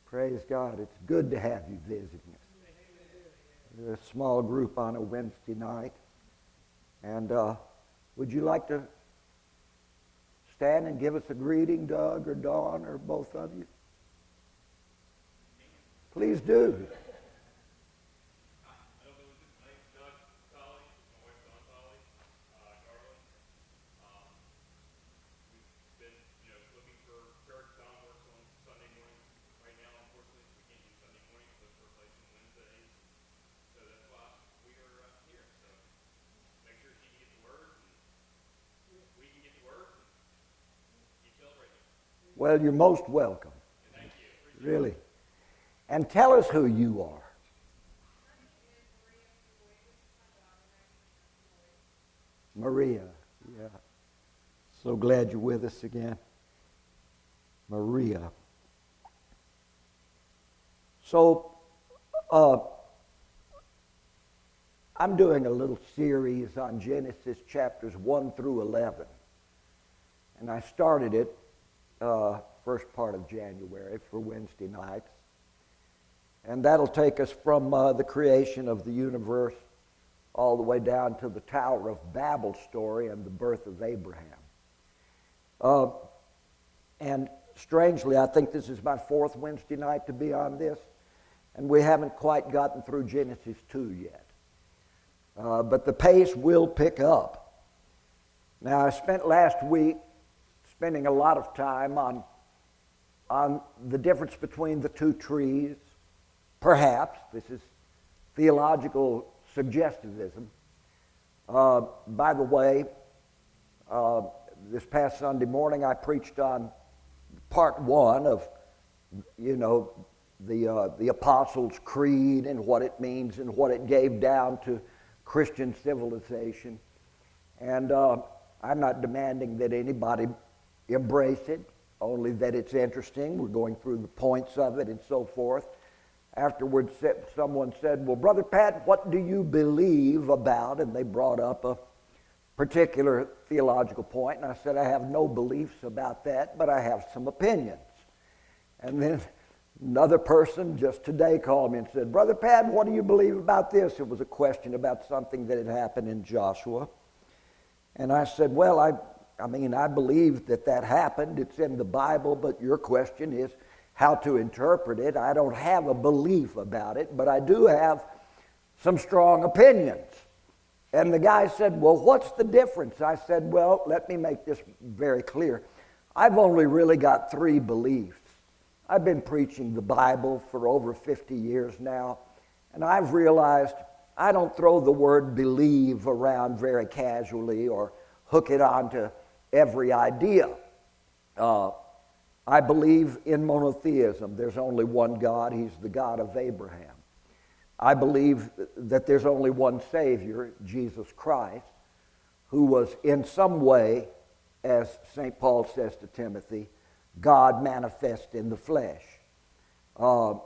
Praise God. It's good to have you visiting us. We're a small group on a Wednesday night. And would you like to stand and give us a greeting, Doug or Dawn or both of you? Please do. Well, you're most welcome. Thank you. Really. And tell us who you are. Maria. Yeah. So glad you're with us again. Maria. So, I'm doing a little series on Genesis chapters 1 through 11. And I started it first part of January for Wednesday nights. And that'll take us from the creation of the universe all the way down to the Tower of Babel story and the birth of Abraham. And strangely, I think this is my fourth Wednesday night to be on this, and we haven't quite gotten through Genesis 2 yet. But the pace will pick up. Now, I spent last week spending a lot of time on the difference between the two trees. Perhaps, this is theological suggestivism. By the way, this past Sunday morning I preached on part one of, the Apostles' Creed and what it means and what it gave down to Christian civilization. And I'm not demanding that anybody embrace it, only that it's interesting. We're going through the points of it and so forth. Afterwards, someone said, well, Brother Pat, what do you believe about? And they brought up a particular theological point, and I said, I have no beliefs about that, but I have some opinions. And then another person just today called me and said, Brother Pat, what do you believe about this? It was a question about something that had happened in Joshua. And I said, well, I believe that happened. It's in the Bible, but your question is how to interpret it. I don't have a belief about it, but I do have some strong opinions. And the guy said, well, what's the difference? I said, well, let me make this very clear. I've only really got three beliefs. I've been preaching the Bible for over 50 years now, and I've realized I don't throw the word believe around very casually or hook it onto every idea. I believe in monotheism. There's only one God. He's the God of Abraham. I believe that there's only one Savior, Jesus Christ, who was in some way, as St. Paul says to Timothy, God manifest in the flesh. 1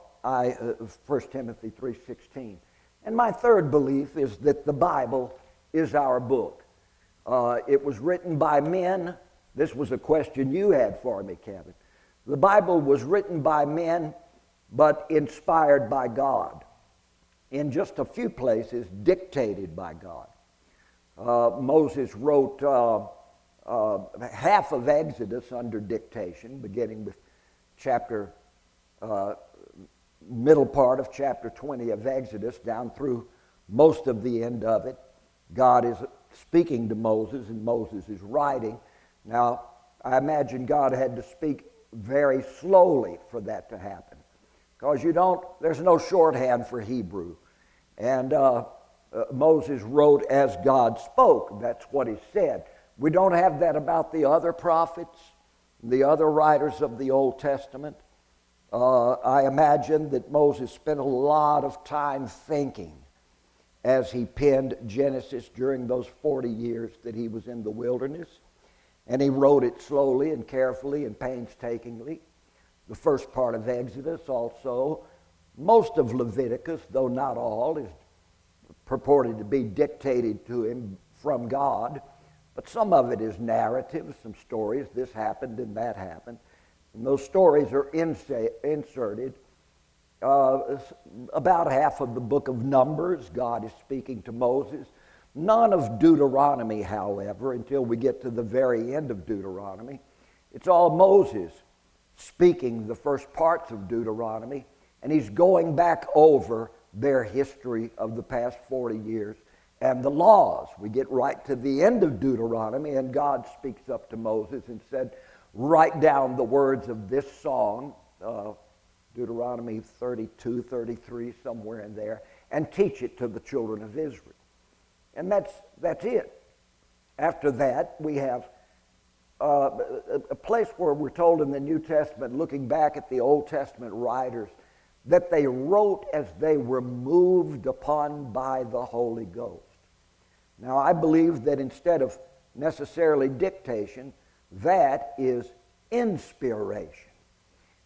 Timothy 3:16. And my third belief is that the Bible is our book. It was written by men. This was a question you had for me, Kevin. The Bible was written by men, but inspired by God. In just a few places, dictated by God. Moses wrote half of Exodus under dictation, beginning with middle part of chapter 20 of Exodus, down through most of the end of it. God is speaking to Moses, and Moses is writing. Now, I imagine God had to speak very slowly for that to happen, because there's no shorthand for Hebrew. And Moses wrote as God spoke. That's what he said. We don't have that about the other prophets, the other writers of the Old Testament. I imagine that Moses spent a lot of time thinking as he penned Genesis during those 40 years that he was in the wilderness. And he wrote it slowly and carefully and painstakingly. The first part of Exodus also. Most of Leviticus, though not all, is purported to be dictated to him from God. But some of it is narrative, some stories, this happened and that happened. And those stories are inserted about half of the book of Numbers, God is speaking to Moses. None of Deuteronomy, however, until we get to the very end of Deuteronomy. It's all Moses speaking the first parts of Deuteronomy, and he's going back over their history of the past 40 years and the laws. We get right to the end of Deuteronomy, and God speaks up to Moses and said, write down the words of this song, Deuteronomy 32, 33, somewhere in there, and teach it to the children of Israel. And that's it. After that, we have a place where we're told in the New Testament, looking back at the Old Testament writers, that they wrote as they were moved upon by the Holy Ghost. Now, I believe that instead of necessarily dictation, that is inspiration.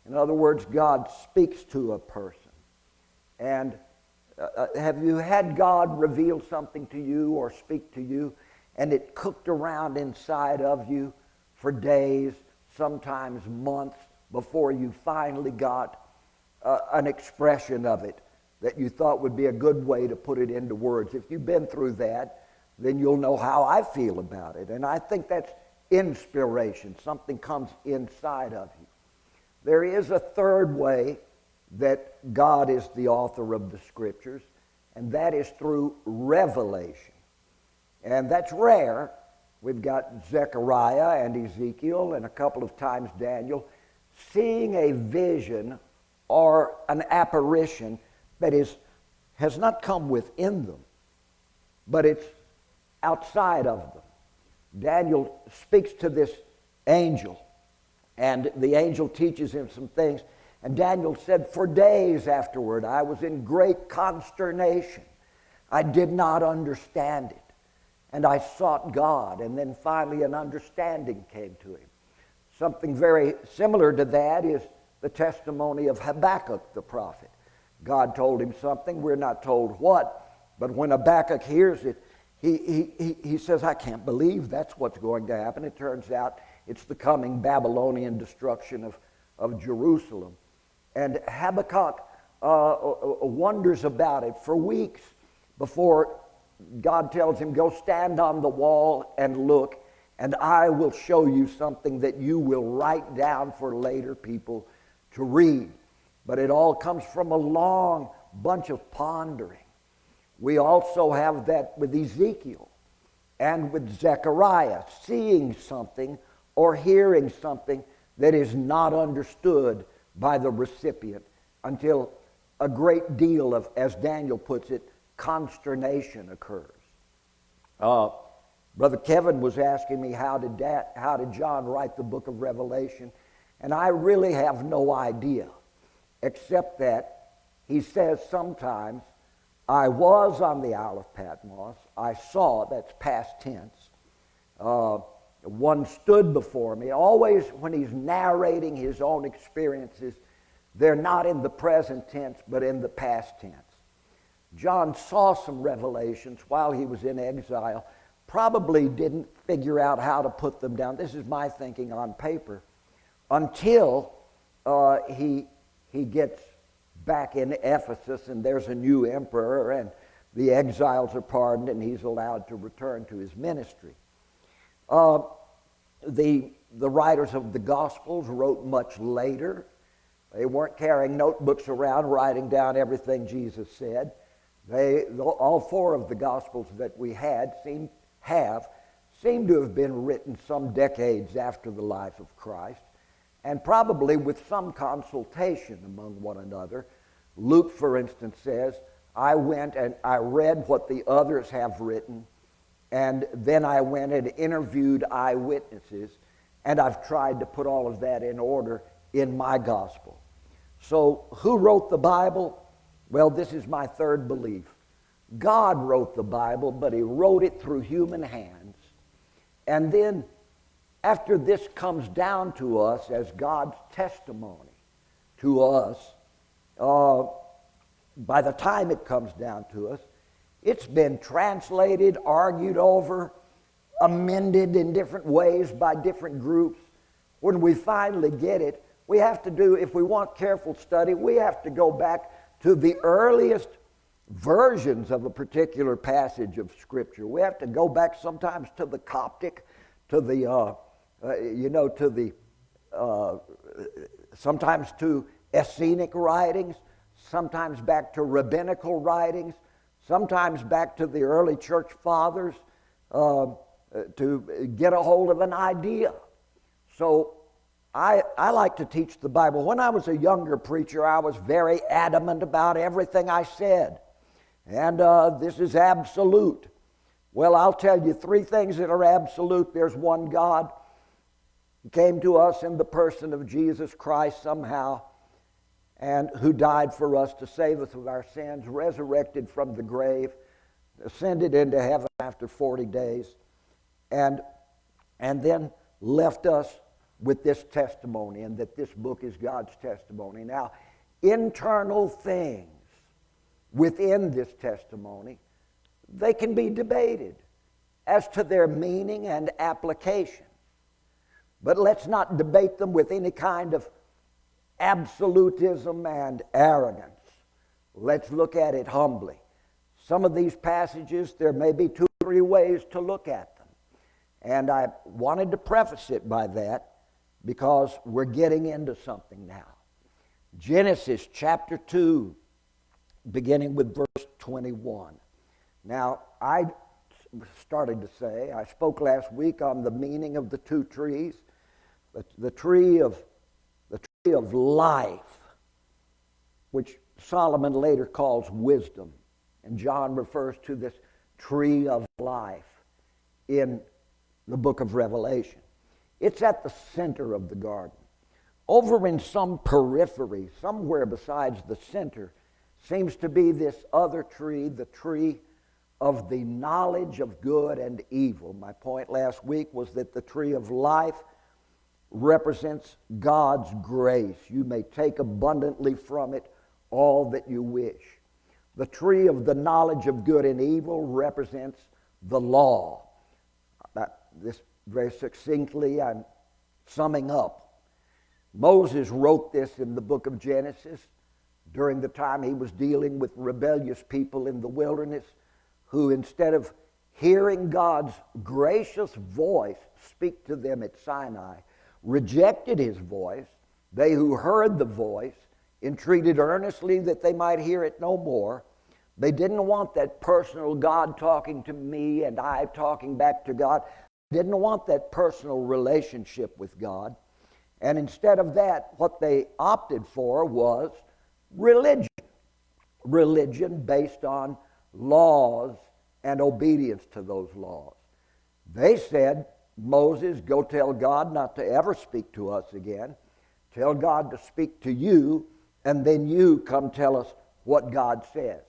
In other words, God speaks to a person. And have you had God reveal something to you or speak to you, and it cooked around inside of you for days, sometimes months, before you finally got an expression of it that you thought would be a good way to put it into words? If you've been through that, then you'll know how I feel about it. And I think that's inspiration. Something comes inside of you. There is a third way that God is the author of the Scriptures, and that is through revelation. And that's rare. We've got Zechariah and Ezekiel, and a couple of times Daniel, seeing a vision or an apparition that has not come within them, but it's outside of them. Daniel speaks to this angel, and the angel teaches him some things. And Daniel said, for days afterward, I was in great consternation. I did not understand it. And I sought God, and then finally an understanding came to him. Something very similar to that is the testimony of Habakkuk the prophet. God told him something, we're not told what, but when Habakkuk hears it, he says, I can't believe that's what's going to happen. It turns out it's the coming Babylonian destruction of Jerusalem. And Habakkuk wonders about it for weeks before God tells him, go stand on the wall and look, and I will show you something that you will write down for later people to read. But it all comes from a long bunch of pondering. We also have that with Ezekiel and with Zechariah, seeing something or hearing something that is not understood by the recipient until a great deal of, as Daniel puts it, consternation occurs. Brother Kevin was asking me how did John write the book of Revelation, and I really have no idea, except that he says sometimes, I was on the Isle of Patmos, I saw, that's past tense, one stood before me. Always when he's narrating his own experiences, they're not in the present tense, but in the past tense. John saw some revelations while he was in exile, probably didn't figure out how to put them down. This is my thinking on paper, until he gets back in Ephesus, and there's a new emperor, and the exiles are pardoned, and he's allowed to return to his ministry. The writers of the Gospels wrote much later. They weren't carrying notebooks around writing down everything Jesus said. All four of the Gospels that we seem to have been written some decades after the life of Christ, and probably with some consultation among one another. Luke, for instance, says, I went and I read what the others have written, and then I went and interviewed eyewitnesses, and I've tried to put all of that in order in my gospel. So who wrote the Bible? Well, this is my third belief. God wrote the Bible, but he wrote it through human hands. And then after this comes down to us as God's testimony to us, by the time it comes down to us, it's been translated, argued over, amended in different ways by different groups. When we finally get it, We have to do, if we want careful study, we have to go back to the earliest versions of a particular passage of Scripture. We have to go back sometimes to the Coptic, to the, sometimes to Essenic writings, sometimes back to rabbinical writings, sometimes back to the early church fathers to get a hold of an idea. So I like to teach the Bible. When I was a younger preacher, I was very adamant about everything I said. And this is absolute. Well, I'll tell you three things that are absolute. There's one God. He came to us in the person of Jesus Christ somehow, and who died for us to save us of our sins, resurrected from the grave, ascended into heaven after 40 days, and then left us with this testimony, and that this book is God's testimony. Now, internal things within this testimony, they can be debated as to their meaning and application. But let's not debate them with any kind of absolutism and arrogance. Let's look at it humbly. Some of these passages, there may be 2 or 3 ways to look at them. And I wanted to preface it by that because we're getting into something now. Genesis chapter 2, beginning with verse 21. Now, I spoke last week on the meaning of the 2 trees. The tree of life, which Solomon later calls wisdom. And John refers to this tree of life in the book of Revelation. It's at the center of the garden. Over in some periphery, somewhere besides the center, seems to be this other tree, the tree of the knowledge of good and evil. My point last week was that the tree of life represents God's grace. You may take abundantly from it all that you wish. The tree of the knowledge of good and evil represents the law. This very succinctly, I'm summing up. Moses wrote this in the book of Genesis during the time he was dealing with rebellious people in the wilderness who, instead of hearing God's gracious voice speak to them at Sinai, rejected his voice. They who heard the voice entreated earnestly that they might hear it no more. They didn't want that personal God talking to me and I talking back to God. They didn't want that personal relationship with God. And instead of that, what they opted for was religion. Religion based on laws and obedience to those laws. They said, Moses, go tell God not to ever speak to us again. Tell God to speak to you, and then you come tell us what God says.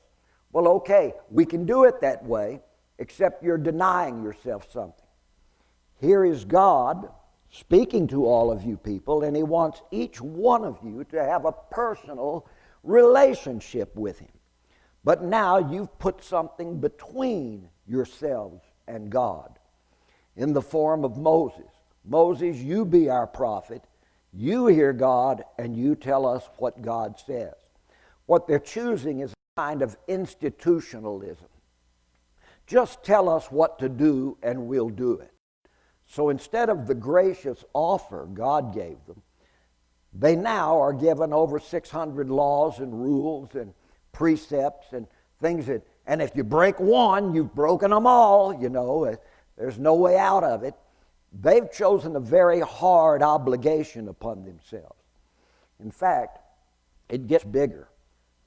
Well, okay, we can do it that way, except you're denying yourself something. Here is God speaking to all of you people, and he wants each one of you to have a personal relationship with him. But now you've put something between yourselves and God in the form of Moses. Moses, you be our prophet. You hear God, and you tell us what God says. What they're choosing is a kind of institutionalism. Just tell us what to do, and we'll do it. So instead of the gracious offer God gave them, they now are given over 600 laws and rules and precepts and things that, and if you break one, you've broken them all, you know. There's no way out of it. They've chosen a very hard obligation upon themselves. In fact, it gets bigger.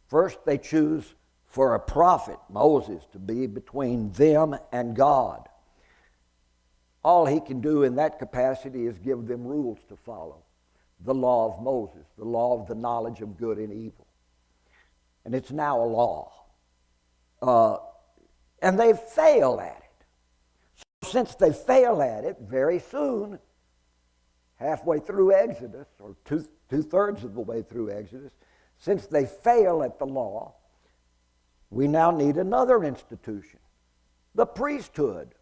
First, they choose for a prophet, Moses, to be between them and God. All he can do in that capacity is give them rules to follow. The law of Moses, the law of the knowledge of good and evil. And it's now a law. And they fail at it. So since they fail at it, very soon, halfway through Exodus, or two-thirds of the way through Exodus, since they fail at the law, we now need another institution, the priesthood.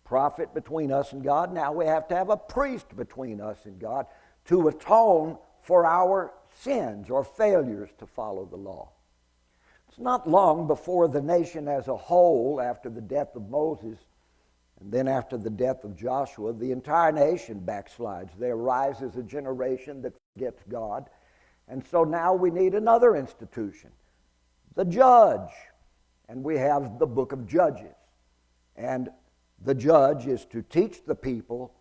Prophet between us and God. Now we have to have a priest between us and God to atone for our sins or failures to follow the law. It's not long before the nation as a whole, after the death of Moses, and then after the death of Joshua, the entire nation backslides. There rises a generation that forgets God. And so now we need another institution, the judge. And we have the book of Judges. And the judge is to teach the people,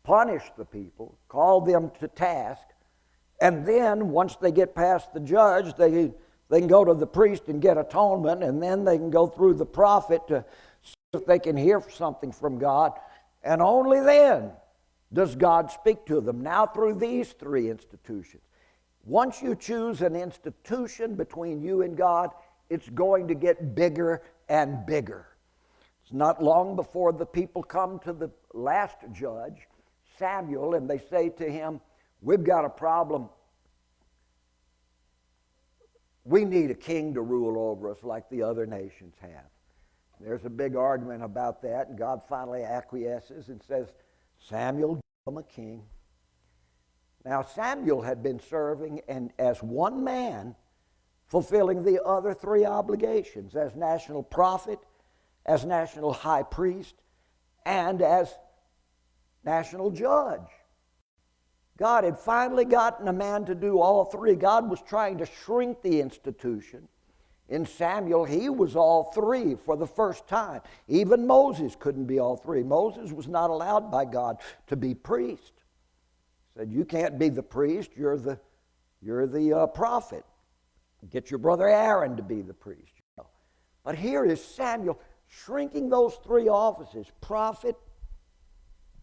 punish the people, call them to task, and then once they get past the judge, they can go to the priest and get atonement, and then they can go through the prophet to see if they can hear something from God, and only then does God speak to them. Now through these three institutions. Once you choose an institution between you and God, it's going to get bigger and bigger. It's not long before the people come to the last judge, Samuel, and they say to him, we've got a problem. We need a king to rule over us like the other nations have. There's a big argument about that, and God finally acquiesces and says, Samuel, give them a king. Now, Samuel had been serving and as one man, fulfilling the other three obligations as national prophet, as national high priest, and as national judge. God had finally gotten a man to do all three. God was trying to shrink the institution. In Samuel, he was all three for the first time. Even Moses couldn't be all three. Moses was not allowed by God to be priest. He said, you can't be the priest, you're the prophet. Get your brother Aaron to be the priest. But here is Samuel shrinking those three offices, prophet,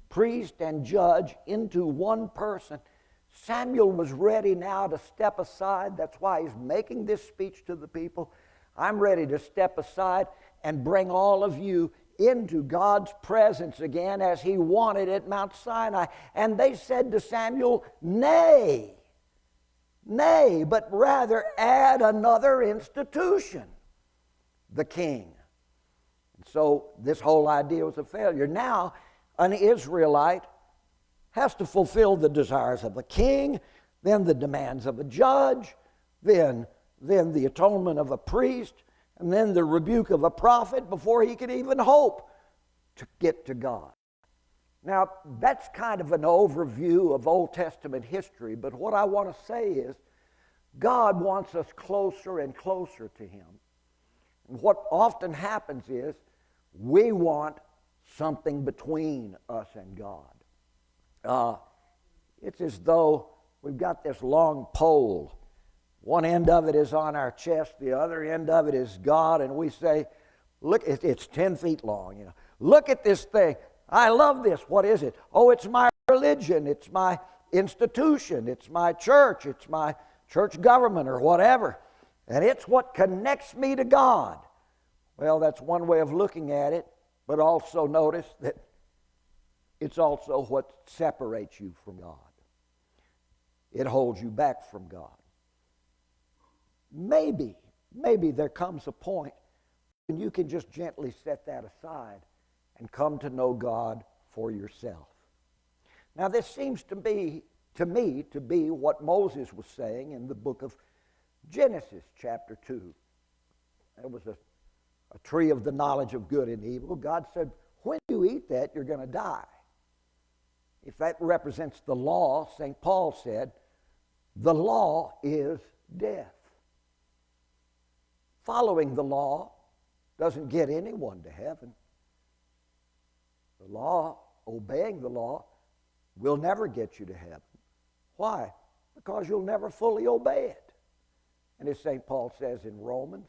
priest, and judge, into one person. Samuel was ready now to step aside. That's why he's making this speech to the people. I'm ready to step aside and bring all of you into God's presence again as he wanted at Mount Sinai. And they said to Samuel, nay, but rather add another institution, the king. And so this whole idea was a failure. Now, an Israelite has to fulfill the desires of a king, then the demands of a judge, then the atonement of a priest, and then the rebuke of a prophet before he could even hope to get to God. Now, that's kind of an overview of Old Testament history, but what I want to say is God wants us closer and closer to him. And what often happens is we want something between us and God. It's as though we've got this long pole. One end of it is on our chest, the other end of it is God, and we say, look, it's 10 feet long. Look at this thing. I love this. What is it? Oh, it's my religion. It's my institution. It's my church. It's my church government or whatever. And it's what connects me to God. Well, that's one way of looking at it, but also notice that it's also what separates you from God. It holds you back from God. Maybe there comes a point when you can just gently set that aside and come to know God for yourself. Now, this seems to me to be what Moses was saying in the book of Genesis, chapter 2. There was a tree of the knowledge of good and evil. God said, when you eat that, you're going to die. If that represents the law, St. Paul said, the law is death. Following the law doesn't get anyone to heaven. The law, obeying the law, will never get you to heaven. Why? Because you'll never fully obey it. And as St. Paul says in Romans,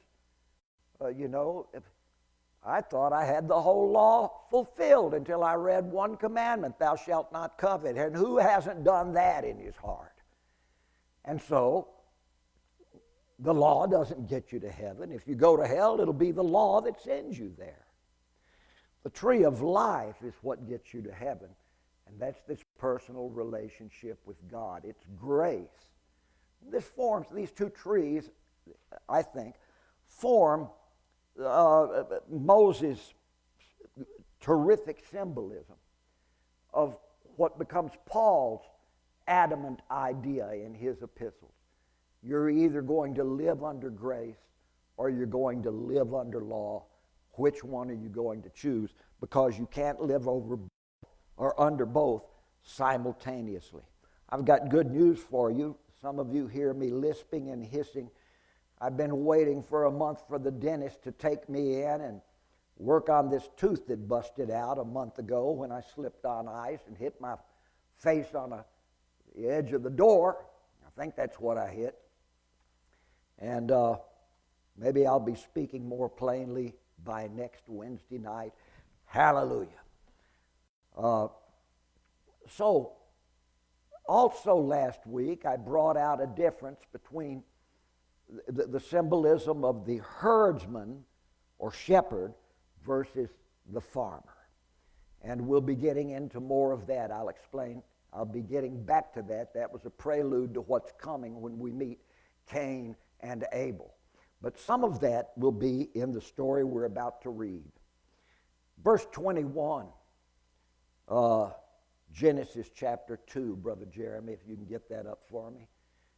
I thought I had the whole law fulfilled until I read one commandment, thou shalt not covet. And who hasn't done that in his heart? And so, the law doesn't get you to heaven. If you go to hell, it'll be the law that sends you there. The tree of life is what gets you to heaven. And that's this personal relationship with God. It's grace. These two trees, I think, form Moses' terrific symbolism of what becomes Paul's adamant idea in his epistles. You're either going to live under grace or you're going to live under law. Which one are you going to choose? Because you can't live over or under both simultaneously. I've got good news for you. Some of you hear me lisping and hissing. I've been waiting for a month for the dentist to take me in and work on this tooth that busted out a month ago when I slipped on ice and hit my face on the edge of the door. I think that's what I hit. And maybe I'll be speaking more plainly by next Wednesday night. Hallelujah. So, also last week, I brought out a difference between the symbolism of the herdsman or shepherd versus the farmer. And we'll be getting into more of that. I'll explain. I'll be getting back to that. That was a prelude to what's coming when we meet Cain and Abel. But some of that will be in the story we're about to read. Verse 21, Genesis chapter 2, Brother Jeremy, if you can get that up for me.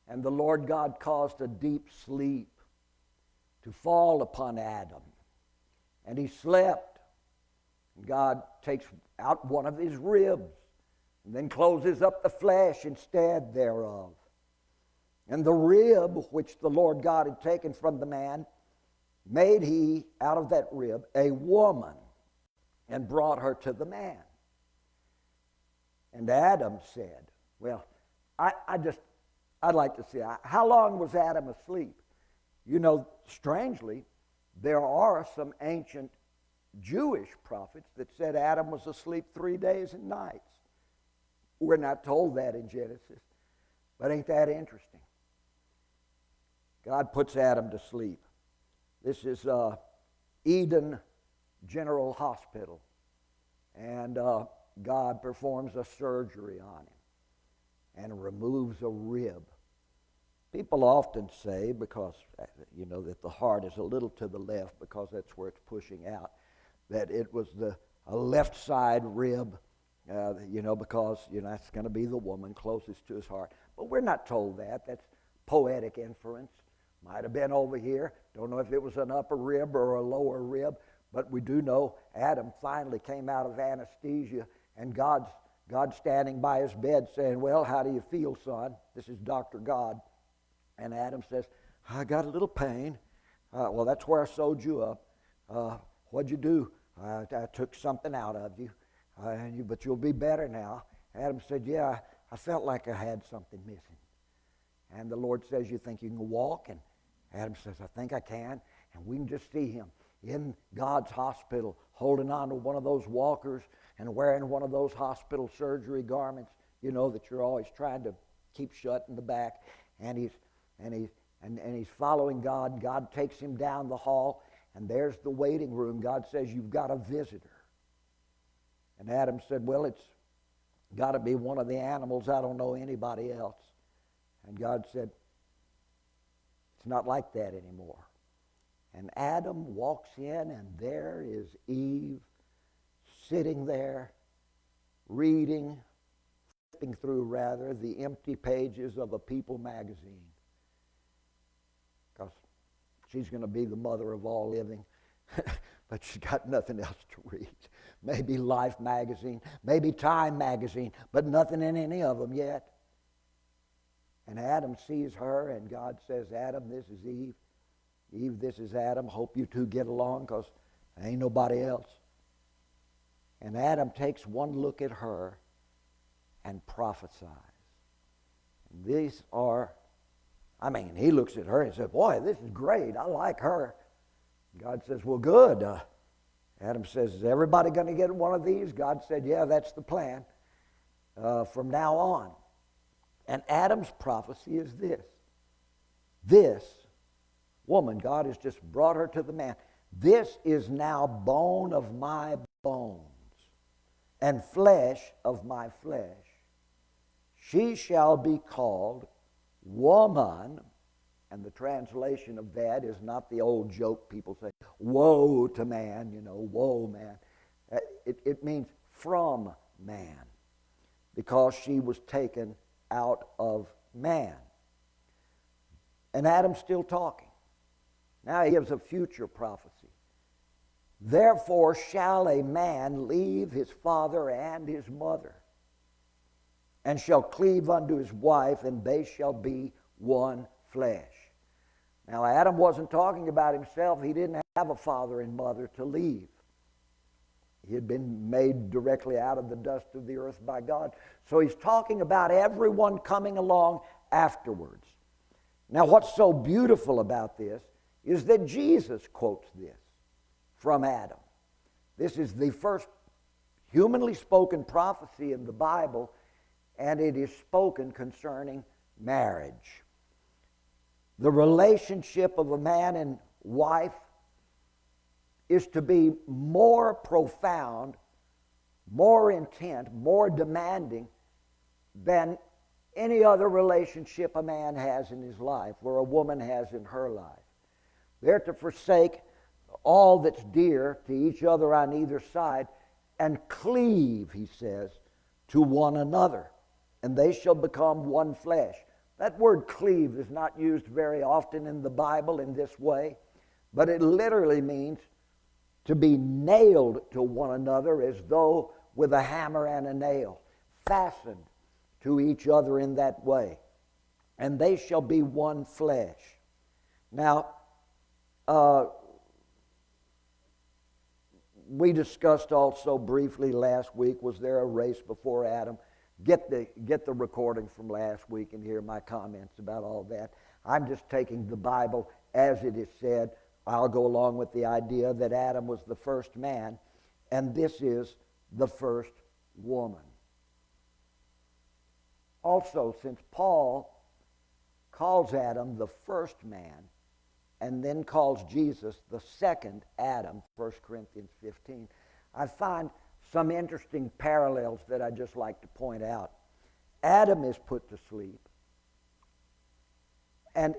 And the Lord God caused a deep sleep to fall upon Adam, and he slept. And God takes out one of his ribs and then closes up the flesh instead thereof. And the rib which the Lord God had taken from the man made he out of that rib a woman and brought her to the man. And Adam said, well, I'd like to see, how long was Adam asleep? You know, strangely, there are some ancient Jewish prophets that said Adam was asleep 3 days and nights. We're not told that in Genesis, but ain't that interesting? God puts Adam to sleep. This is Eden General Hospital, and God performs a surgery on him and removes a rib. People often say, because you know that the heart is a little to the left because that's where it's pushing out, that it was a left side rib, because that's going to be the woman closest to his heart. But we're not told that. That's poetic inference. Might have been over here. Don't know if it was an upper rib or a lower rib, but we do know Adam finally came out of anesthesia, and God's standing by his bed saying, well, how do you feel, son? This is Dr. God. And Adam says, I got a little pain. Well, that's where I sewed you up. What'd you do? I took something out of you, but you'll be better now. Adam said, yeah, I felt like I had something missing. And the Lord says, you think you can walk? And Adam says, I think I can. And we can just see him in God's hospital holding on to one of those walkers and wearing one of those hospital surgery garments, that you're always trying to keep shut in the back. And he's following God. God takes him down the hall, and there's the waiting room. God says, you've got a visitor. And Adam said, well, it's got to be one of the animals. I don't know anybody else. And God said, it's not like that anymore. And Adam walks in, and there is Eve sitting there, flipping through the empty pages of a People magazine. Because she's going to be the mother of all living, but she's got nothing else to read. Maybe Life magazine, maybe Time magazine, but nothing in any of them yet. And Adam sees her, and God says, Adam, this is Eve. Eve, this is Adam. Hope you two get along, because there ain't nobody else. And Adam takes one look at her and prophesies. And these are, he looks at her and says, boy, this is great. I like her. God says, well, good. Adam says, is everybody going to get one of these? God said, yeah, that's the plan from now on. And Adam's prophecy is this. This woman, God has just brought her to the man. This is now bone of my bones and flesh of my flesh. She shall be called woman, and the translation of that is not the old joke people say, woe to man, woe man. It means from man, because she was taken out of man. And Adam's still talking. Now he gives a future prophecy. Therefore shall a man leave his father and his mother, and shall cleave unto his wife, and they shall be one flesh. Now Adam wasn't talking about himself. He didn't have a father and mother to leave. He had been made directly out of the dust of the earth by God. So he's talking about everyone coming along afterwards. Now what's so beautiful about this is that Jesus quotes this from Adam. This is the first humanly spoken prophecy in the Bible, and it is spoken concerning marriage. The relationship of a man and wife is to be more profound, more intent, more demanding than any other relationship a man has in his life or a woman has in her life. They're to forsake all that's dear to each other on either side and cleave, he says, to one another, and they shall become one flesh. That word cleave is not used very often in the Bible in this way, but it literally means to be nailed to one another as though with a hammer and a nail, fastened to each other in that way. And they shall be one flesh. Now, we discussed also briefly last week, was there a race before Adam? Get the recording from last week and hear my comments about all that. I'm just taking the Bible as it is said. I'll go along with the idea that Adam was the first man, and this is the first woman. Also, since Paul calls Adam the first man, and then calls Jesus the second Adam, 1 Corinthians 15, I find some interesting parallels that I'd just like to point out. Adam is put to sleep, and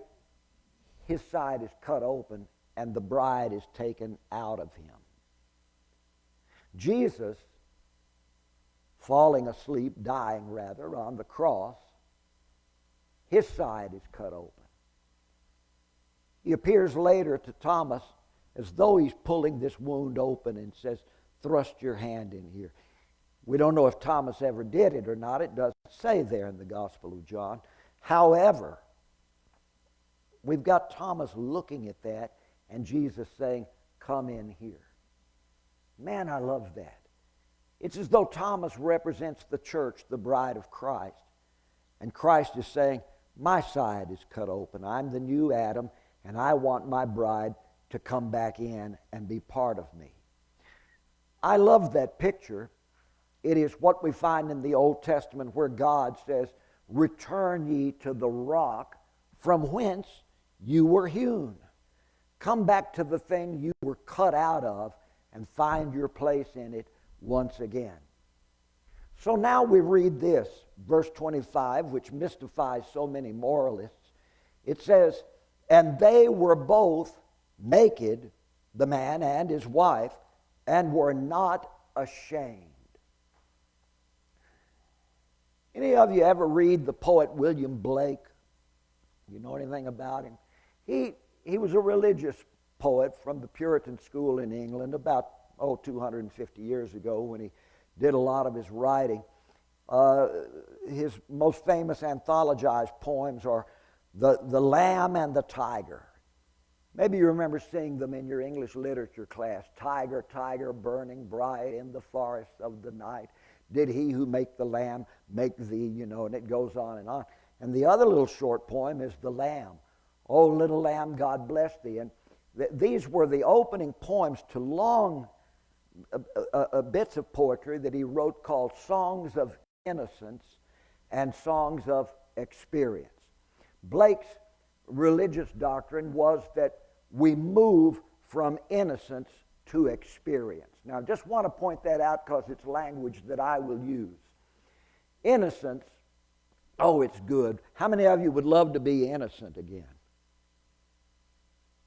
his side is cut open, and the bride is taken out of him. Jesus, falling asleep, dying rather, on the cross, his side is cut open. He appears later to Thomas as though he's pulling this wound open and says, thrust your hand in here. We don't know if Thomas ever did it or not. It doesn't say there in the Gospel of John. However, we've got Thomas looking at that and Jesus saying, come in here. Man, I love that. It's as though Thomas represents the church, the bride of Christ. And Christ is saying, my side is cut open. I'm the new Adam, and I want my bride to come back in and be part of me. I love that picture. It is what we find in the Old Testament where God says, return ye to the rock from whence you were hewn. Come back to the thing you were cut out of and find your place in it once again. So now we read this, verse 25, which mystifies so many moralists. It says, and they were both naked, the man and his wife, and were not ashamed. Any of you ever read the poet William Blake? You know anything about him? He was a religious poet from the Puritan school in England about 250 years ago when he did a lot of his writing. His most famous anthologized poems are The Lamb and the Tiger. Maybe you remember seeing them in your English literature class. Tiger, tiger, burning bright in the forest of the night. Did he who make the lamb make thee, and it goes on and on. And the other little short poem is The Lamb. Oh, little lamb, God bless thee. And these were the opening poems to long bits of poetry that he wrote called Songs of Innocence and Songs of Experience. Blake's religious doctrine was that we move from innocence to experience. Now, I just want to point that out because it's language that I will use. Innocence, it's good. How many of you would love to be innocent again?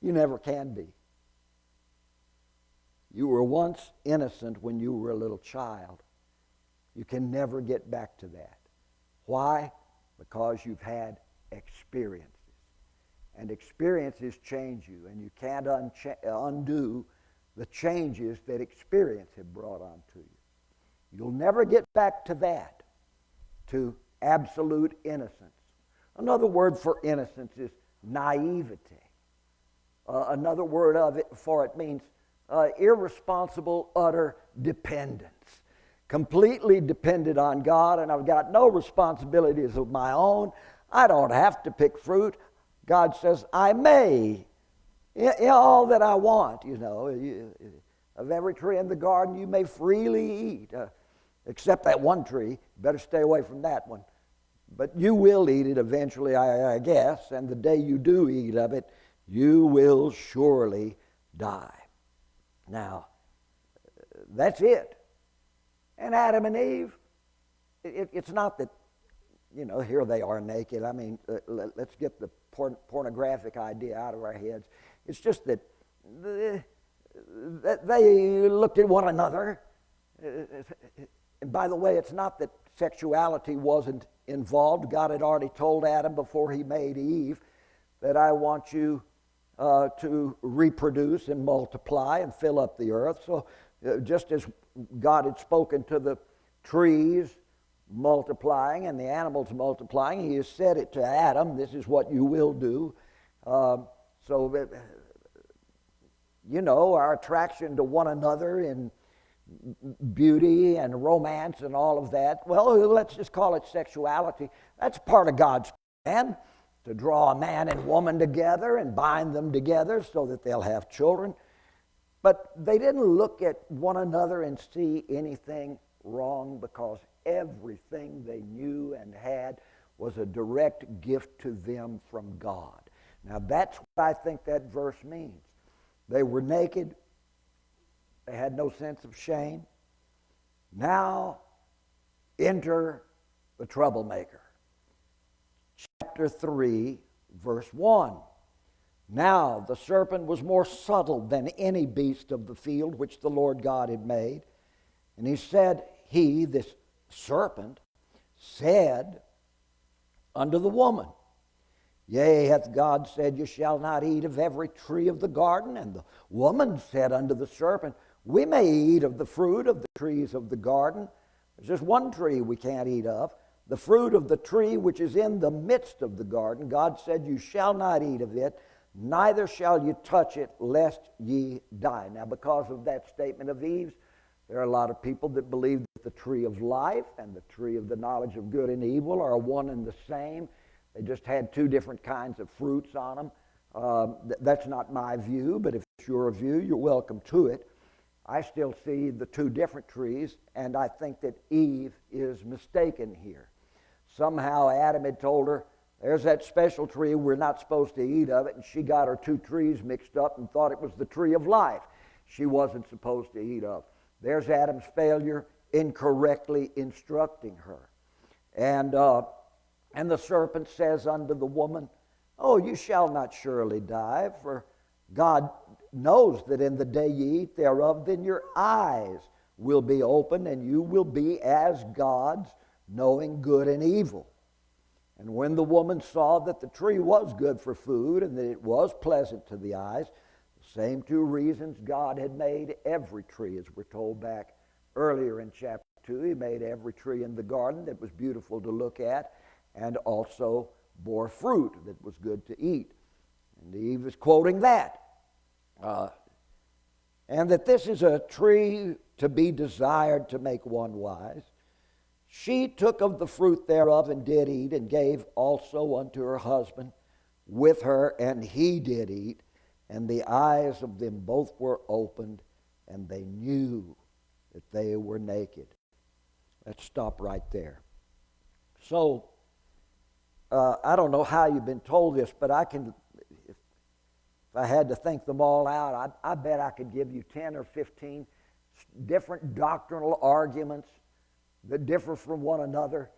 You never can be. You were once innocent when you were a little child. You can never get back to that. Why? Because you've had experiences. And experiences change you, and you can't undo the changes that experience have brought onto you. You'll never get back to that, to absolute innocence. Another word for innocence is naivete. Another word for it means irresponsible, utter dependence. Completely dependent on God, and I've got no responsibilities of my own. I don't have to pick fruit. God says, I may. All that I want, Of every tree in the garden you may freely eat. Except that one tree. Better stay away from that one. But you will eat it eventually, I guess, and the day you do eat of it, you will surely die. Now, that's it. And Adam and Eve, it's not that, here they are naked. I mean, let's get the pornographic idea out of our heads. It's just that they looked at one another. And by the way, it's not that sexuality wasn't involved. God had already told Adam before he made Eve that I want you to reproduce and multiply and fill up the earth. So just as God had spoken to the trees multiplying and the animals multiplying, he has said it to Adam, this is what you will do. Our attraction to one another in beauty and romance and all of that, well, let's just call it sexuality. That's part of God's plan, to draw a man and woman together and bind them together so that they'll have children. But they didn't look at one another and see anything wrong, because everything they knew and had was a direct gift to them from God. Now that's what I think that verse means. They were naked. They had no sense of shame. Now enter the troublemaker. Chapter 3, verse 1. Now the serpent was more subtle than any beast of the field which the Lord God had made. And this serpent, said unto the woman, Yea, hath God said, You shall not eat of every tree of the garden? And the woman said unto the serpent, We may eat of the fruit of the trees of the garden. There's just one tree we can't eat of. The fruit of the tree which is in the midst of the garden. God said, You shall not eat of it, neither shall you touch it, lest ye die. Now, because of that statement of Eve's, there are a lot of people that believe that the tree of life and the tree of the knowledge of good and evil are one and the same. They just had two different kinds of fruits on them. That's not my view, but if it's your view, you're welcome to it. I still see the two different trees, and I think that Eve is mistaken here. Somehow Adam had told her, there's that special tree, we're not supposed to eat of it, and she got her two trees mixed up and thought it was the tree of life she wasn't supposed to eat of. There's Adam's failure incorrectly instructing her. And the serpent says unto the woman, Oh, you shall not surely die, for God knows that in the day ye eat thereof, then your eyes will be opened, and you will be as gods, knowing good and evil. And when the woman saw that the tree was good for food, and that it was pleasant to the eyes, the same two reasons God had made every tree, as we're told back earlier in chapter 2. He made every tree in the garden that was beautiful to look at, and also bore fruit that was good to eat. And Eve is quoting that. And that this is a tree to be desired to make one wise. She took of the fruit thereof and did eat, and gave also unto her husband with her, and he did eat. And the eyes of them both were opened, and they knew that they were naked. Let's stop right there. So, I don't know how you've been told this, but if I had to think them all out, I bet I could give you 10 or 15 different doctrinal arguments that differ from one another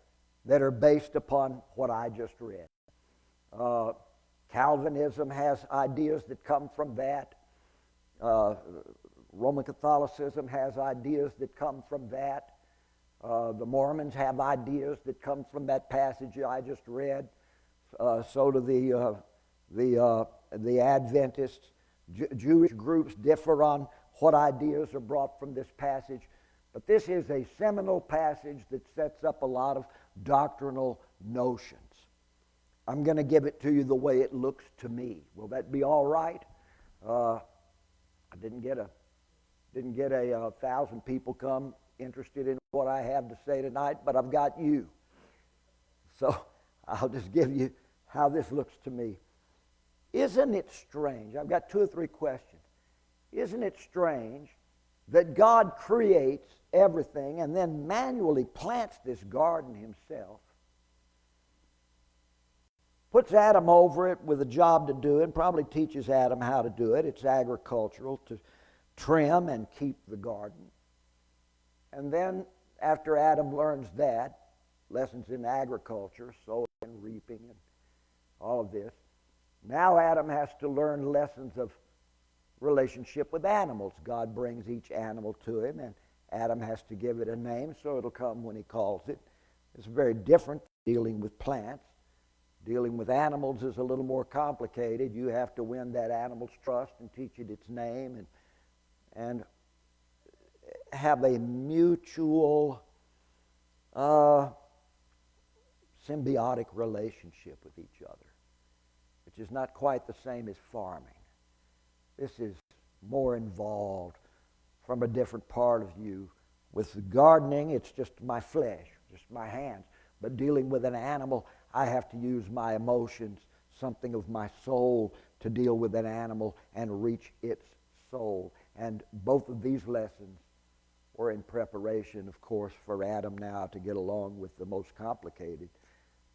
that are based upon what I just read. Calvinism has ideas that come from that. Roman Catholicism has ideas that come from that. The Mormons have ideas that come from that passage I just read. So do the Adventists. Jewish groups differ on what ideas are brought from this passage. But this is a seminal passage that sets up a lot of doctrinal notions. I'm going to give it to you the way it looks to me. Will that be all right? I didn't get a 1,000 people come interested in what I have to say tonight, but I've got you. So I'll just give you how this looks to me. Isn't it strange? I've got 2 or 3 questions. Isn't it strange that God creates everything and then manually plants this garden himself, puts Adam over it with a job to do and probably teaches Adam how to do it. It's agricultural, to trim and keep the garden. And then after Adam learns that, lessons in agriculture, sowing and reaping and all of this, now Adam has to learn lessons of relationship with animals. God brings each animal to him, and Adam has to give it a name, so it'll come when he calls it. It's very different from dealing with plants. Dealing with animals is a little more complicated. You have to win that animal's trust and teach it its name and have a mutual symbiotic relationship with each other, which is not quite the same as farming. This is more involved from a different part of you. With the gardening, it's just my flesh, just my hands. But dealing with an animal, I have to use my emotions, something of my soul, to deal with an animal and reach its soul. And both of these lessons were in preparation, of course, for Adam now to get along with the most complicated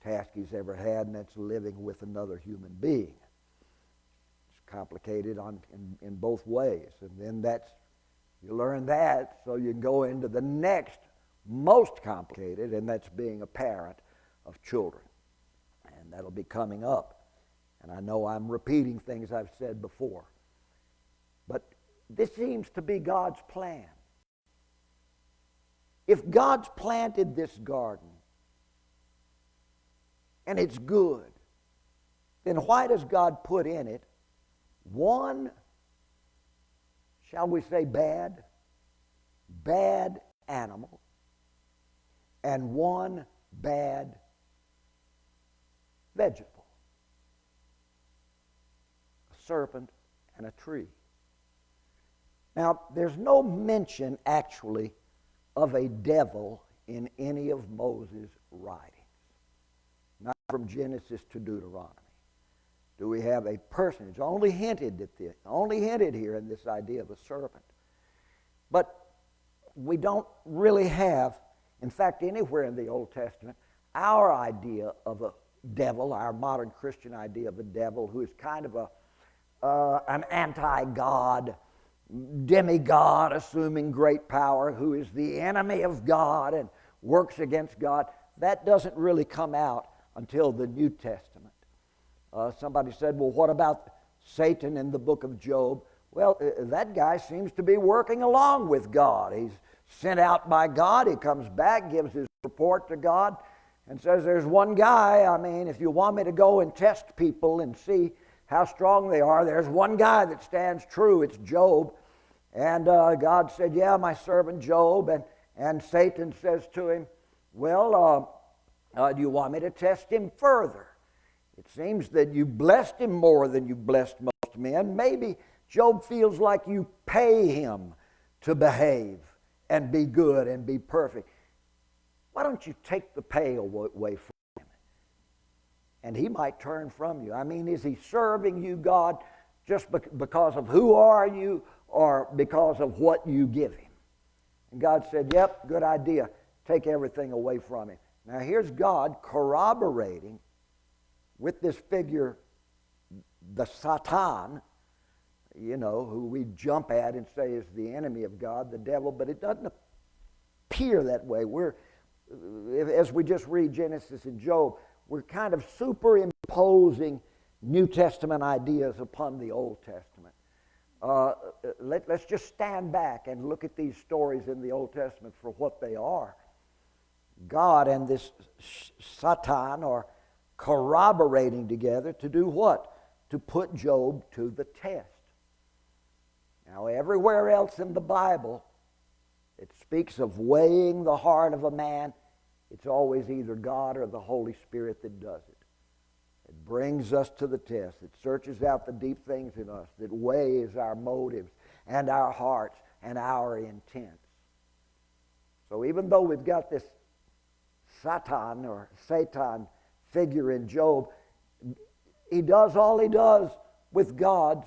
task he's ever had, and that's living with another human being. It's complicated in both ways. And then you learn that so you can go into the next most complicated, and that's being a parent of children. And that'll be coming up. And I know I'm repeating things I've said before. But this seems to be God's plan. If God's planted this garden and it's good, then why does God put in it one, shall we say bad animal and one bad vegetable? A serpent and a tree. Now, there's no mention actually of a devil in any of Moses' writings. Not from Genesis to Deuteronomy. Do we have a personage? Only hinted here in this idea of a serpent. But we don't really have, in fact, anywhere in the Old Testament, our idea of a devil, our modern Christian idea of a devil, who is kind of an anti-God, demigod assuming great power, who is the enemy of God and works against God. That doesn't really come out until the New Testament. Somebody said, well, what about Satan in the book of Job? Well, that guy seems to be working along with God. He's sent out by God. He comes back, gives his report to God, and says, there's one guy. I mean, if you want me to go and test people and see how strong they are, there's one guy that stands true. It's Job. And God said, yeah, my servant Job. And Satan says to him, well, do you want me to test him further? It seems that you blessed him more than you blessed most men. Maybe Job feels like you pay him to behave and be good and be perfect. Why don't you take the pay away from him? And he might turn from you. I mean, is he serving you, God, just because of who are you or because of what you give him? And God said, yep, good idea. Take everything away from him. Now here's God corroborating with this figure, the Satan, who we jump at and say is the enemy of God, the devil, but it doesn't appear that way. As we just read Genesis and Job, we're kind of superimposing New Testament ideas upon the Old Testament. Let's just stand back and look at these stories in the Old Testament for what they are. God and this Satan are corroborating together to do what? To put Job to the test. Now, everywhere else in the Bible, it speaks of weighing the heart of a man. It's always either God or the Holy Spirit that does it. It brings us to the test. It searches out the deep things in us. That weighs our motives and our hearts and our intents. So even though we've got this Satan or Satan figure in Job, he does all he does with God's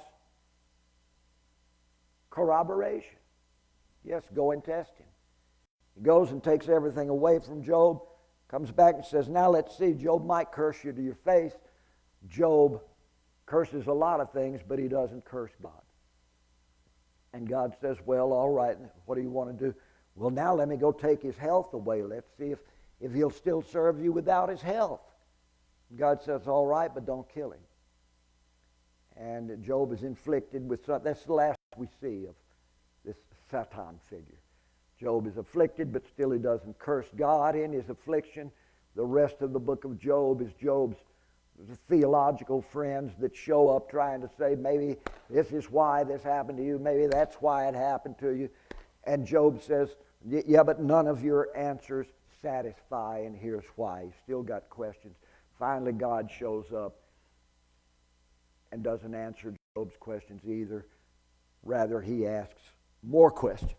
corroboration. Yes, go and test him. He goes and takes everything away from Job, comes back and says, now let's see, Job might curse you to your face. Job curses a lot of things, but he doesn't curse God. And God says, well, all right, what do you want to do? Well, now let me go take his health away. Let's see if he'll still serve you without his health. God says, all right, but don't kill him. And Job is inflicted with something. That's the last we see of this Satan figure. Job is afflicted, but still he doesn't curse God in his affliction. The rest of the book of Job is Job's theological friends that show up trying to say, maybe this is why this happened to you, maybe that's why it happened to you. And Job says, yeah, but none of your answers satisfy, and here's why. He's still got questions. Finally, God shows up and doesn't answer Job's questions either. Rather, he asks more questions.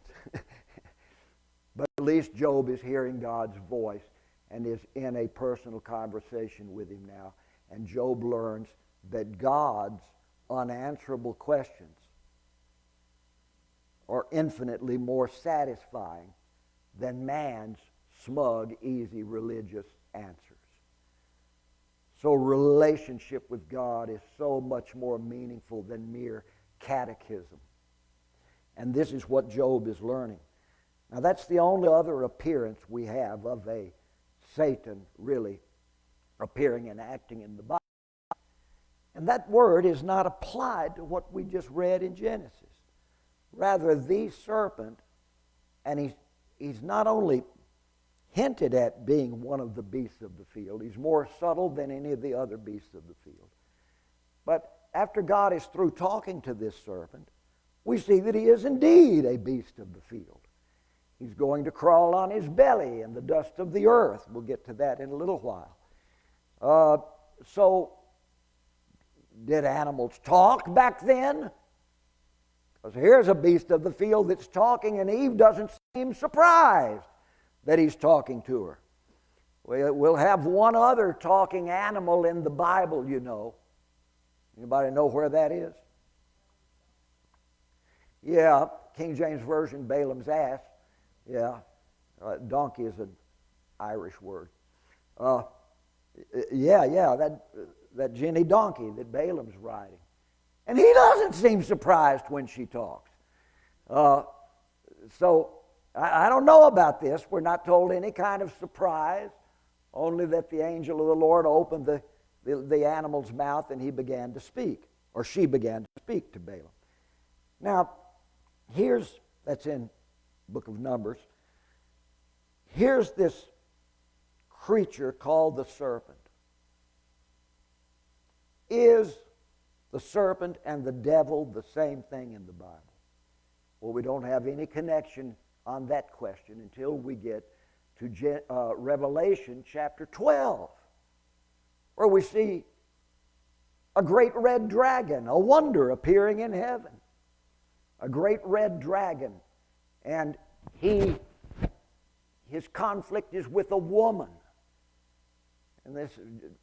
But at least Job is hearing God's voice and is in a personal conversation with him now. And Job learns that God's unanswerable questions are infinitely more satisfying than man's smug, easy religious answers. So relationship with God is so much more meaningful than mere catechism. And this is what Job is learning. Now that's the only other appearance we have of a Satan really appearing and acting in the Bible. And that word is not applied to what we just read in Genesis. Rather, the serpent, and he's not only hinted at being one of the beasts of the field, he's more subtle than any of the other beasts of the field. But after God is through talking to this serpent, we see that he is indeed a beast of the field. He's going to crawl on his belly in the dust of the earth. We'll get to that in a little while. So, did animals talk back then? Because here's a beast of the field that's talking, and Eve doesn't seem surprised that he's talking to her. We'll have one other talking animal in the Bible, you know. Anybody know where that is? Yeah, King James Version, Balaam's ass. Yeah, donkey is an Irish word. That Jenny donkey that Balaam's riding. And he doesn't seem surprised when she talks. So I don't know about this. We're not told any kind of surprise, only that the angel of the Lord opened the animal's mouth and he began to speak, or she began to speak to Balaam. Now, that's in the book of Numbers. Here's this creature called the serpent. Is the serpent and the devil the same thing in the Bible? Well, we don't have any connection on that question until we get to Revelation chapter 12, where we see a great red dragon, a wonder appearing in heaven. A great red dragon. And his conflict is with a woman. And this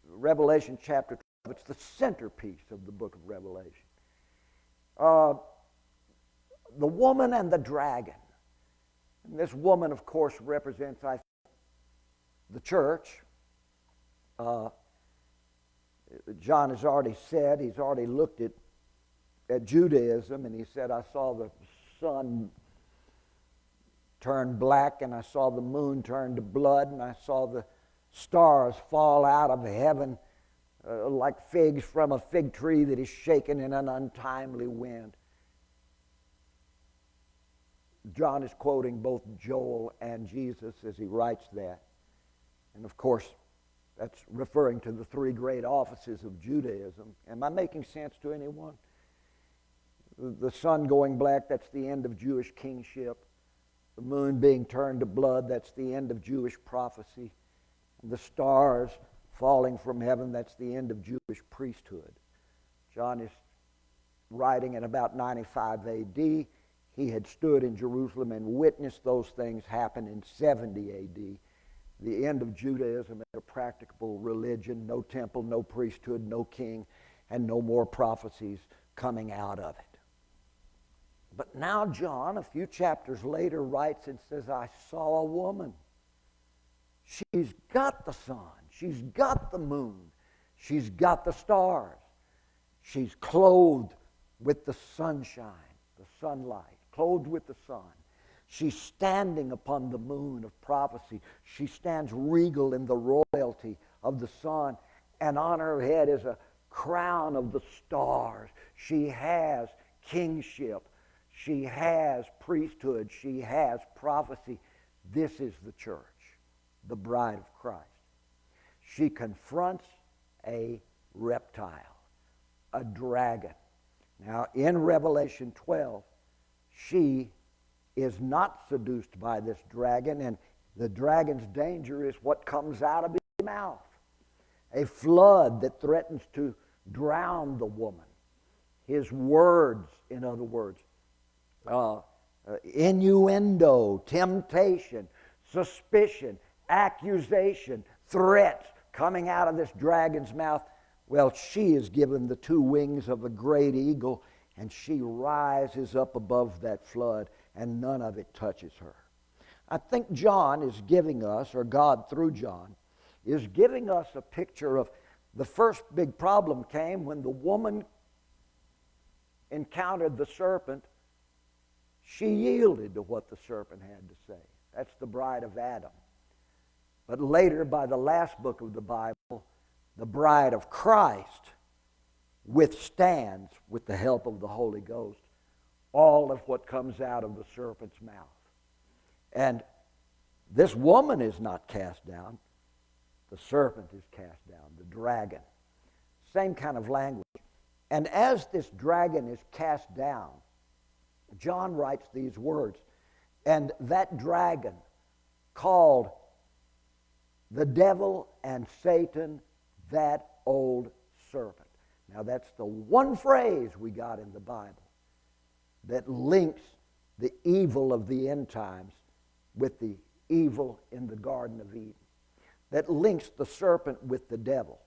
Revelation chapter 12, it's the centerpiece of the book of Revelation. The woman and the dragon. And this woman, of course, represents, the church. John has already said, he's already looked at Judaism, and he said, I saw the sun turn black, and I saw the moon turn to blood, and I saw the stars fall out of heaven like figs from a fig tree that is shaken in an untimely wind. John is quoting both Joel and Jesus as he writes that. And of course, that's referring to the three great offices of Judaism. Am I making sense to anyone? The sun going black, that's the end of Jewish kingship. The moon being turned to blood, that's the end of Jewish prophecy. And the stars falling from heaven, that's the end of Jewish priesthood. John is writing in about 95 A.D. He had stood in Jerusalem and witnessed those things happen in 70 A.D. The end of Judaism as a practicable religion, no temple, no priesthood, no king, and no more prophecies coming out of it. But now John, a few chapters later, writes and says, I saw a woman. She's got the sun. She's got the moon. She's got the stars. She's clothed with the sunshine, the sunlight, clothed with the sun. She's standing upon the moon of prophecy. She stands regal in the royalty of the sun, and on her head is a crown of the stars. She has kingship. She has priesthood. She has prophecy. This is the church, the bride of Christ. She confronts a reptile, a dragon. Now, in Revelation 12, she is not seduced by this dragon, and the dragon's danger is what comes out of his mouth. A flood that threatens to drown the woman. His words, in other words, innuendo, temptation, suspicion, accusation, threats coming out of this dragon's mouth. Well, she is given the two wings of a great eagle, and she rises up above that flood, and none of it touches her. I think John is giving us, or God through John, is giving us a picture of the first big problem came when the woman encountered the serpent. She yielded to what the serpent had to say. That's the bride of Adam. But later, by the last book of the Bible, the bride of Christ withstands, with the help of the Holy Ghost, all of what comes out of the serpent's mouth. And this woman is not cast down. The serpent is cast down, the dragon. Same kind of language. And as this dragon is cast down, John writes these words, and that dragon called the devil and Satan, that old serpent. Now that's the one phrase we got in the Bible that links the evil of the end times with the evil in the Garden of Eden. That links the serpent with the devil.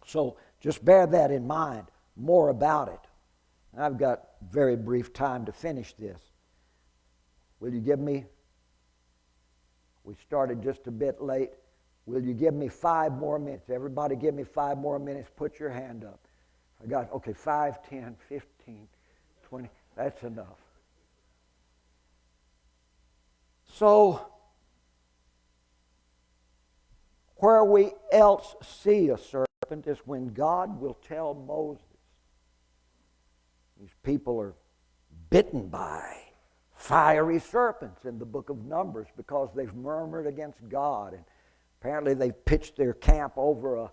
So just bear that in mind, more about it. I've got very brief time to finish this. Will you give me, we started just a bit late, will you give me 5 more minutes? Everybody give me 5 more minutes. Put your hand up. I got, okay, 5, 10, 15, 20. That's enough. So, where we else see a serpent is when God will tell Moses, these people are bitten by fiery serpents in the book of Numbers because they've murmured against God. And apparently they've pitched their camp over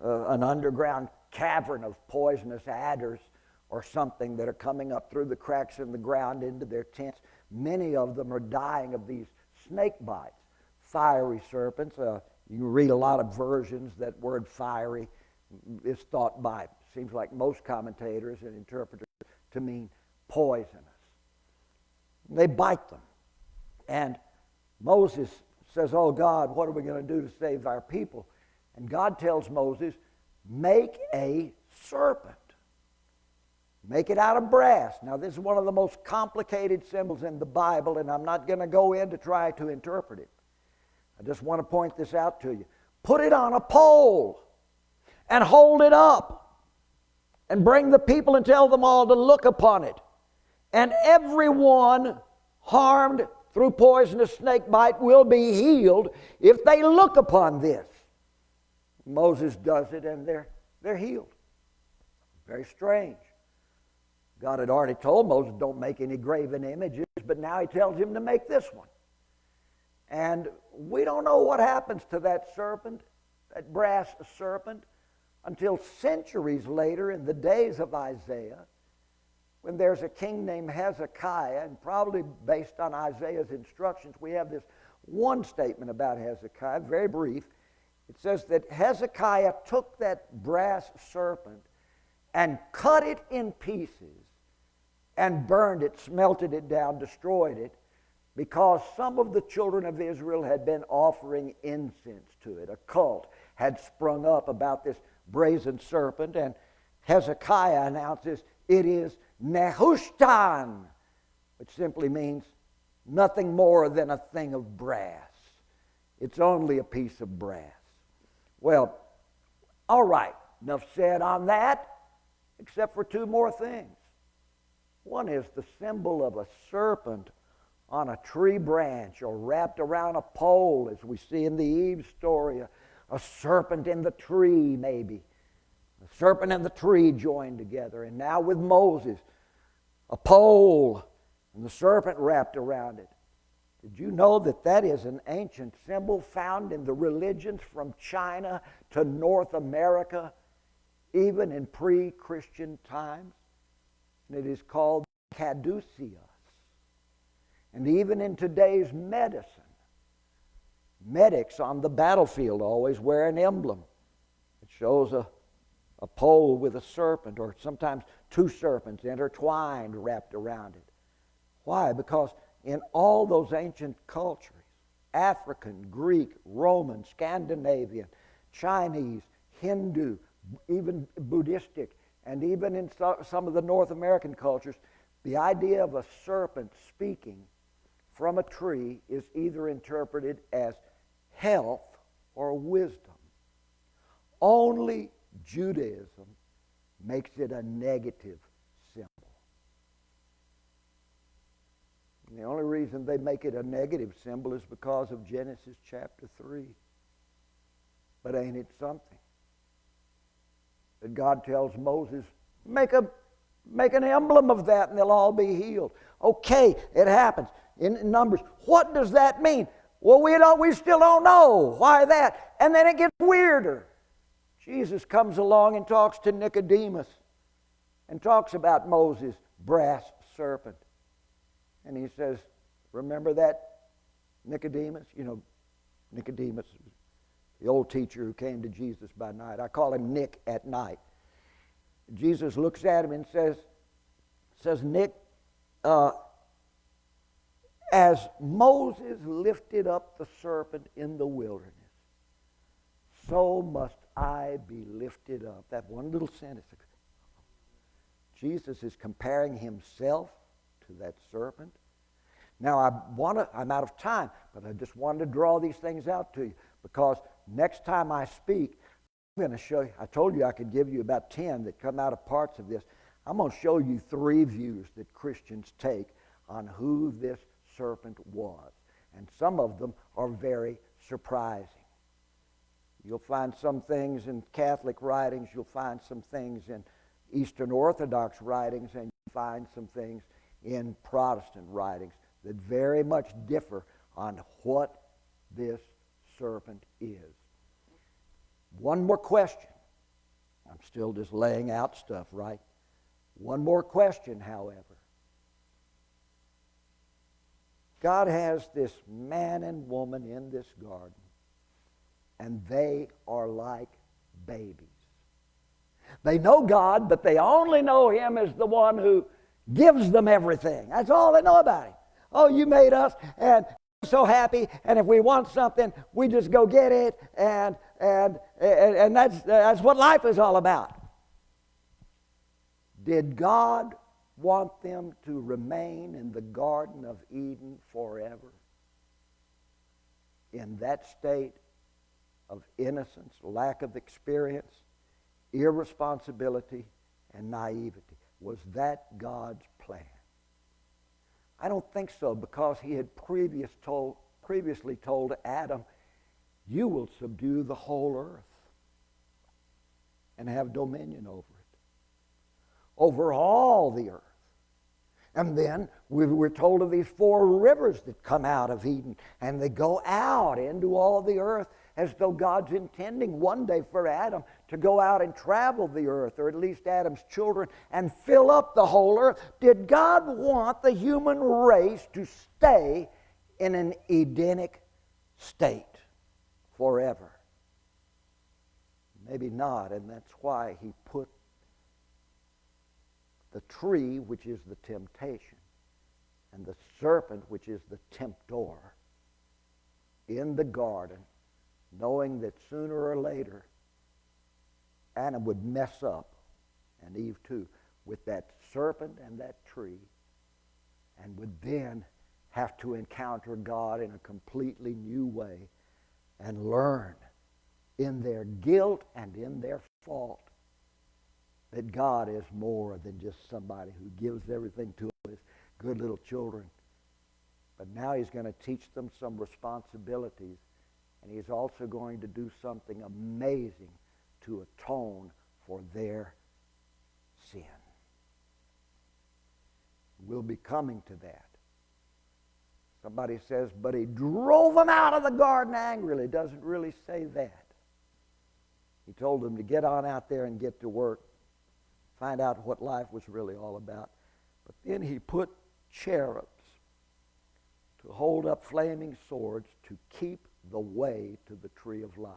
an underground cavern of poisonous adders or something that are coming up through the cracks in the ground into their tents. Many of them are dying of these snake bites, fiery serpents. You can read a lot of versions. That word fiery is thought by, seems like most commentators and interpreters, to mean poisonous. They bite them. And Moses says, oh God, what are we going to do to save our people? And God tells Moses, make a serpent. Make it out of brass. Now, this is one of the most complicated symbols in the Bible, and I'm not going to go in to try to interpret it. I just want to point this out to you. Put it on a pole and hold it up and bring the people and tell them all to look upon it. And everyone harmed through poisonous snake bite will be healed if they look upon this. Moses does it, and they're healed. Very strange. God had already told Moses, don't make any graven images, but now he tells him to make this one. And we don't know what happens to that serpent, that brass serpent, until centuries later in the days of Isaiah, when there's a king named Hezekiah, and probably based on Isaiah's instructions, we have this one statement about Hezekiah, very brief. It says that Hezekiah took that brass serpent and cut it in pieces and burned it, smelted it down, destroyed it, because some of the children of Israel had been offering incense to it. A cult had sprung up about this brazen serpent, and Hezekiah announces it is Nehushtan, which simply means nothing more than a thing of brass. It's only a piece of brass. Well, all right, enough said on that, except for two more things. One is the symbol of a serpent on a tree branch or wrapped around a pole, as we see in the Eve story, a serpent in the tree maybe. The serpent and the tree joined together. And now with Moses, a pole and the serpent wrapped around it. Did you know that that is an ancient symbol found in the religions from China to North America, even in pre-Christian times? And it is called caduceus. And even in today's medicine, medics on the battlefield always wear an emblem. It shows a pole with a serpent, or sometimes two serpents intertwined, wrapped around it. Why? Because in all those ancient cultures, African, Greek, Roman, Scandinavian, Chinese, Hindu, even Buddhistic, and even in some of the North American cultures, the idea of a serpent speaking from a tree is either interpreted as health or wisdom. Only Judaism makes it a negative symbol. And the only reason they make it a negative symbol is because of Genesis chapter 3. But ain't it something? That God tells Moses, make an emblem of that and they'll all be healed. Okay, it happens. In Numbers, what does that mean? Well, we still don't know. Why that? And then it gets weirder. Jesus comes along and talks to Nicodemus and talks about Moses' brass serpent. And he says, remember that, Nicodemus? You know, Nicodemus, the old teacher who came to Jesus by night. I call him Nick at night. Jesus looks at him and says, Nick, as Moses lifted up the serpent in the wilderness, so must I be lifted up. That one little sentence. Jesus is comparing himself to that serpent. Now, I'm out of time, but I just wanted to draw these things out to you, because next time I speak, I'm going to show you. I told you I could give you about 10 that come out of parts of this. I'm going to show you 3 views that Christians take on who this serpent was. And some of them are very surprising. You'll find some things in Catholic writings, you'll find some things in Eastern Orthodox writings, and you'll find some things in Protestant writings that very much differ on what this serpent is. One more question. I'm still just laying out stuff, right? One more question, however. God has this man and woman in this garden, and they are like babies. They know God, but they only know Him as the one who gives them everything. That's all they know about Him. Oh, you made us, and we're so happy, and if we want something, we just go get it, and that's what life is all about. Did God want them to remain in the Garden of Eden forever? In that state of innocence, lack of experience, irresponsibility, and naivety. Was that God's plan? I don't think so, because He had previously told Adam, you will subdue the whole earth and have dominion over it, over all the earth. And then We're told of these 4 rivers that come out of Eden, and they go out into all the earth as though God's intending one day for Adam to go out and travel the earth, or at least Adam's children, and fill up the whole earth. Did God want the human race to stay in an Edenic state forever? Maybe not, and that's why he put the tree, which is the temptation, and the serpent, which is the tempter, in the garden, knowing that sooner or later Adam would mess up, and Eve too, with that serpent and that tree, and would then have to encounter God in a completely new way and learn in their guilt and in their fault that God is more than just somebody who gives everything to his good little children. But now he's going to teach them some responsibilities, and he's also going to do something amazing to atone for their sin. We'll be coming to that. Somebody says, but he drove them out of the garden angrily. It doesn't really say that. He told them to get on out there and get to work, find out what life was really all about. But then he put cherubs to hold up flaming swords to keep the way to the tree of life.